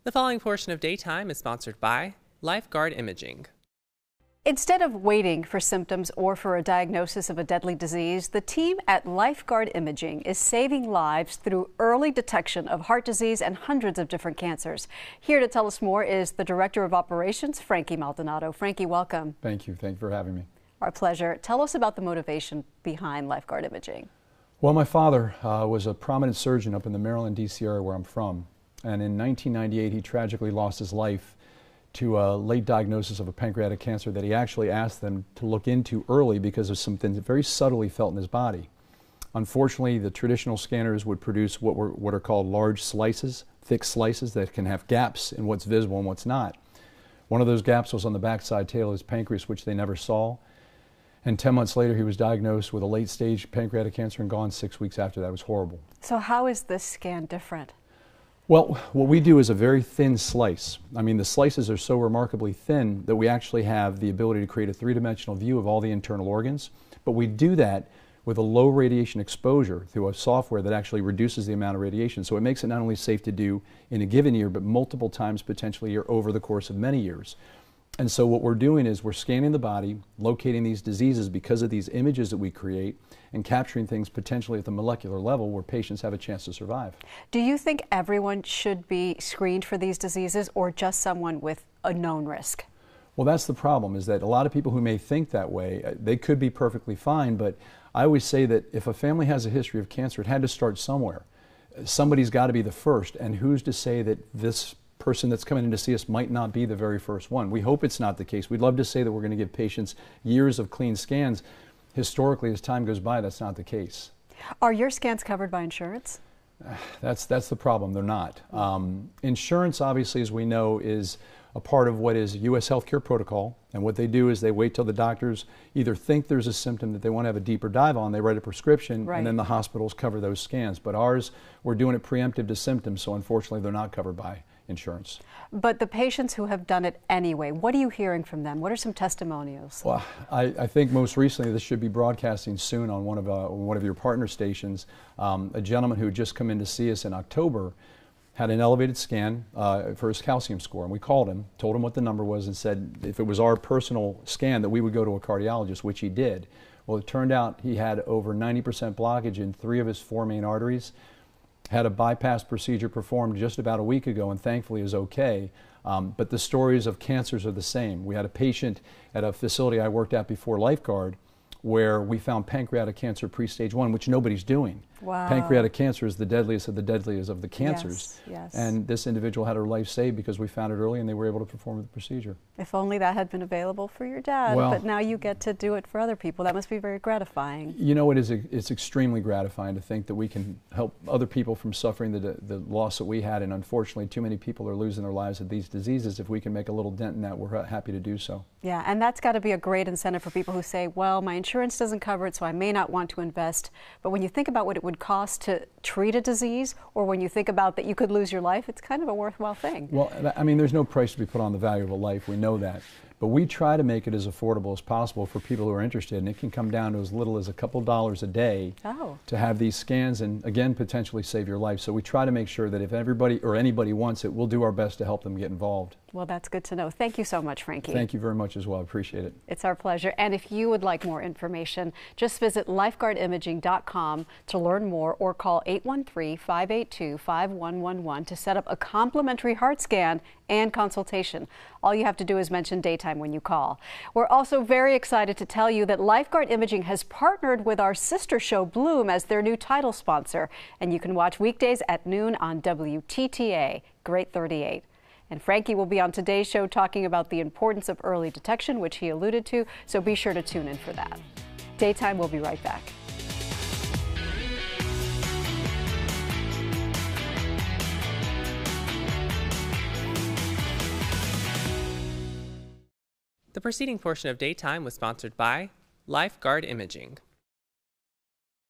The following portion of Daytime is sponsored by Lifeguard Imaging. Instead of waiting for symptoms or for a diagnosis of a deadly disease, the team at Lifeguard Imaging is saving lives through early detection of heart disease and hundreds of different cancers. Here to tell us more is the Director of Operations, Frankie Maldonado. Frankie, welcome. Thank you. Thank you for having me. Our pleasure. Tell us about the motivation behind Lifeguard Imaging. Well, my father was a prominent surgeon up in the Maryland, D.C. area where I'm from. And in 1998, he tragically lost his life to a late diagnosis of a pancreatic cancer that he actually asked them to look into early because of something that very subtly felt in his body. Unfortunately, the traditional scanners would produce what are called large slices, thick slices that can have gaps in what's visible and what's not. One of those gaps was on the backside tail of his pancreas, which they never saw. And 10 months later, he was diagnosed with a late-stage pancreatic cancer and gone 6 weeks after that. It was horrible. So how is this scan different? Well, what we do is a very thin slice. I mean, the slices are so remarkably thin that we actually have the ability to create a three-dimensional view of all the internal organs. But we do that with a low radiation exposure through a software that actually reduces the amount of radiation. So it makes it not only safe to do in a given year, but multiple times potentially a year over the course of many years. And so what we're doing is we're scanning the body, locating these diseases because of these images that we create, and capturing things potentially at the molecular level where patients have a chance to survive. Do you think everyone should be screened for these diseases or just someone with a known risk? Well, that's the problem, is that a lot of people who may think that way, they could be perfectly fine, but I always say that if a family has a history of cancer, it had to start somewhere. Somebody's got to be the first, and who's to say that this person that's coming in to see us might not be the very first one. We hope it's not the case. We'd love to say that we're going to give patients years of clean scans. Historically, as time goes by, that's not the case. Are your scans covered by insurance? That's the problem. They're not. Insurance, obviously, as we know, is a part of what is U.S. healthcare protocol. And what they do is they wait till the doctors either think there's a symptom that they want to have a deeper dive on, they write a prescription, right, and then the hospitals cover those scans. But ours, we're doing it preemptive to symptoms, so unfortunately they're not covered by insurance. But the patients who have done it anyway, what are you hearing from them? What are some testimonials? Well, I think most recently this should be broadcasting soon on one of your partner stations. A gentleman who had just come in to see us in October had an elevated scan for his calcium score, and we called him, told him what the number was, and said if it was our personal scan that we would go to a cardiologist, which he did. Well, it turned out he had over 90% blockage in 3 of his 4 main arteries. Had a bypass procedure performed just about a week ago and thankfully is okay. But the stories of cancers are the same. We had a patient at a facility I worked at before Lifeguard where we found pancreatic cancer pre-stage 1, which nobody's doing. Wow. Pancreatic cancer is the deadliest of the cancers. Yes, yes. And this individual had her life saved because we found it early and they were able to perform the procedure. If only that had been available for your dad, well, but now you get to do it for other people. That must be very gratifying. You know, it's extremely gratifying to think that we can help other people from suffering the loss that we had, and unfortunately too many people are losing their lives of these diseases. If we can make a little dent in that, we're happy to do so. Yeah, and that's got to be a great incentive for people who say, well, my insurance doesn't cover it, so I may not want to invest. But when you think about what it would cost to treat a disease, or when you think about that you could lose your life, it's kind of a worthwhile thing. Well, I mean, there's no price to be put on the value of a life. We know that. But we try to make it as affordable as possible for people who are interested, and it can come down to as little as a couple dollars a day to have these scans and, again, potentially save your life. So we try to make sure that if everybody or anybody wants it, we'll do our best to help them get involved. Well, that's good to know. Thank you so much, Frankie. Thank you very much as well. I appreciate it. It's our pleasure. And if you would like more information, just visit lifeguardimaging.com to learn more, or call 813-582-5111 to set up a complimentary heart scan and consultation. All you have to do is mention Daytime when you call. We're also very excited to tell you that Lifeguard Imaging has partnered with our sister show Bloom as their new title sponsor, and you can watch weekdays at noon on WTTA, Great 38. And Frankie will be on today's show talking about the importance of early detection, which he alluded to, so be sure to tune in for that. Daytime will be right back. The preceding portion of Daytime was sponsored by Lifeguard Imaging.